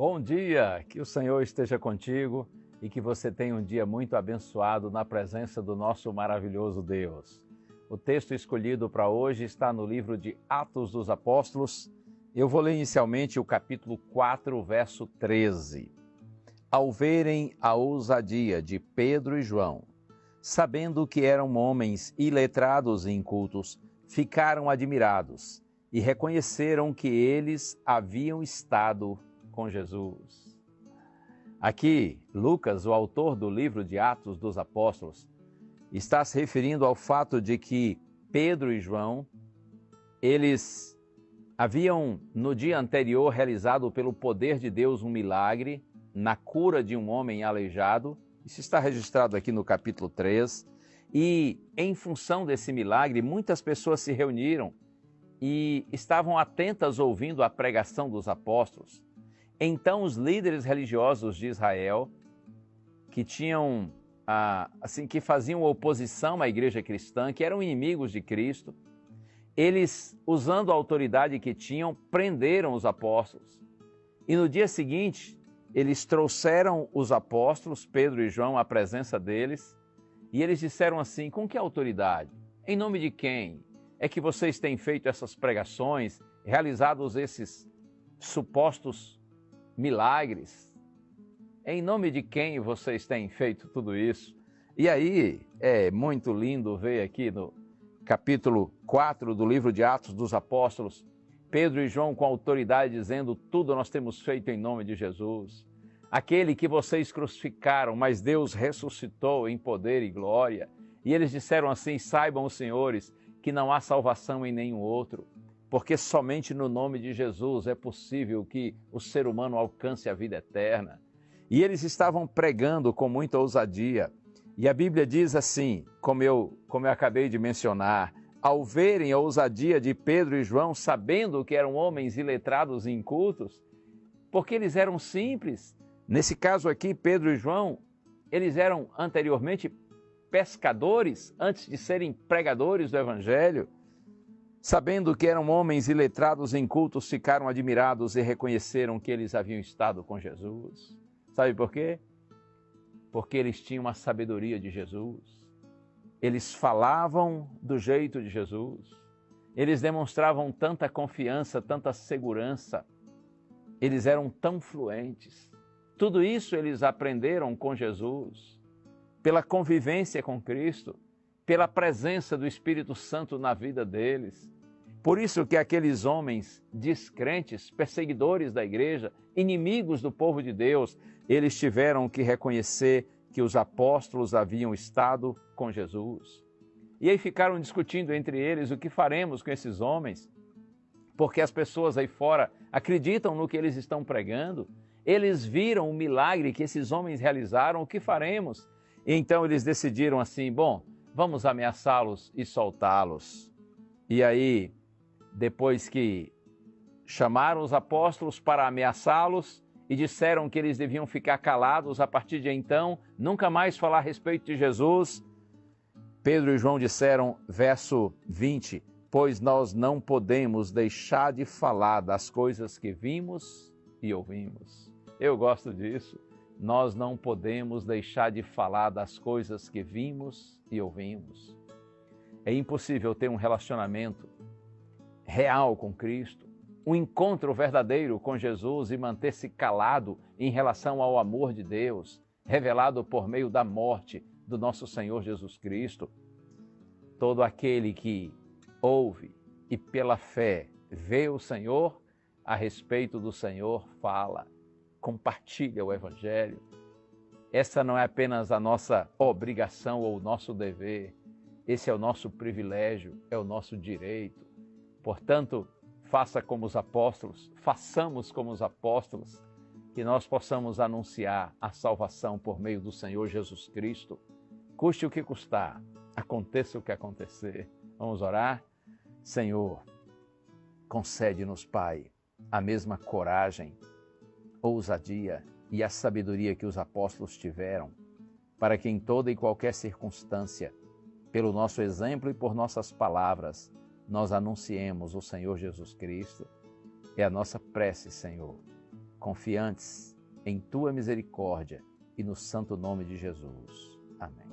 Bom dia, que o Senhor esteja contigo e que você tenha um dia muito abençoado na presença do nosso maravilhoso Deus. O texto escolhido para hoje está no livro de Atos dos Apóstolos. Eu vou ler inicialmente o capítulo 4, verso 13. Ao verem a ousadia de Pedro e João, sabendo que eram homens iletrados e incultos, ficaram admirados e reconheceram que eles haviam estado com Jesus. Aqui, Lucas, o autor do livro de Atos dos Apóstolos, está se referindo ao fato de que Pedro e João, eles haviam no dia anterior realizado pelo poder de Deus um milagre na cura de um homem aleijado. Isso está registrado aqui no capítulo 3. E em função desse milagre, muitas pessoas se reuniram e estavam atentas ouvindo a pregação dos apóstolos. Então os líderes religiosos de Israel, que tinham, que faziam oposição à igreja cristã, que eram inimigos de Cristo, eles, usando a autoridade que tinham, prenderam os apóstolos. E no dia seguinte, eles trouxeram os apóstolos, Pedro e João, à presença deles, e eles disseram assim: com que autoridade? Em nome de quem é que vocês têm feito essas pregações, realizados esses supostos milagres? Em nome de quem vocês têm feito tudo isso? E aí é muito lindo ver aqui no capítulo 4 do livro de Atos dos Apóstolos, Pedro e João com autoridade dizendo: tudo nós temos feito em nome de Jesus. Aquele que vocês crucificaram, mas Deus ressuscitou em poder e glória. E eles disseram assim: saibam os senhores que não há salvação em nenhum outro, porque somente no nome de Jesus é possível que o ser humano alcance a vida eterna. E eles estavam pregando com muita ousadia. E a Bíblia diz assim, como eu acabei de mencionar: ao verem a ousadia de Pedro e João, sabendo que eram homens iletrados e incultos, porque eles eram simples. Nesse caso aqui, Pedro e João, eles eram anteriormente pescadores, antes de serem pregadores do Evangelho. Sabendo que eram homens iletrados e incultos, ficaram admirados e reconheceram que eles haviam estado com Jesus. Sabe por quê? Porque eles tinham a sabedoria de Jesus. Eles falavam do jeito de Jesus. Eles demonstravam tanta confiança, tanta segurança. Eles eram tão fluentes. Tudo isso eles aprenderam com Jesus, pela convivência com Cristo, pela presença do Espírito Santo na vida deles. Por isso que aqueles homens descrentes, perseguidores da igreja, inimigos do povo de Deus, eles tiveram que reconhecer que os apóstolos haviam estado com Jesus. E aí ficaram discutindo entre eles: o que faremos com esses homens? Porque as pessoas aí fora acreditam no que eles estão pregando. Eles viram o milagre que esses homens realizaram, o que faremos? E então eles decidiram assim: bom, vamos ameaçá-los e soltá-los. E aí, depois que chamaram os apóstolos para ameaçá-los e disseram que eles deviam ficar calados a partir de então, nunca mais falar a respeito de Jesus, Pedro e João disseram, verso 20, pois nós não podemos deixar de falar das coisas que vimos e ouvimos. Eu gosto disso. Nós não podemos deixar de falar das coisas que vimos e ouvimos. É impossível ter um relacionamento real com Cristo, um encontro verdadeiro com Jesus e manter-se calado em relação ao amor de Deus, revelado por meio da morte do nosso Senhor Jesus Cristo. Todo aquele que ouve e pela fé vê o Senhor, a respeito do Senhor fala, compartilha o Evangelho. Essa não é apenas a nossa obrigação ou o nosso dever, esse é o nosso privilégio, é o nosso direito. Portanto, faça como os apóstolos, façamos como os apóstolos, que nós possamos anunciar a salvação por meio do Senhor Jesus Cristo, custe o que custar, aconteça o que acontecer. Vamos orar? Senhor, concede-nos, Pai, a mesma coragem, ousadia e a sabedoria que os apóstolos tiveram, para que em toda e qualquer circunstância, pelo nosso exemplo e por nossas palavras, nós anunciemos o Senhor Jesus Cristo. É a nossa prece, Senhor. confiantes em tua misericórdia e no santo nome de Jesus. Amém.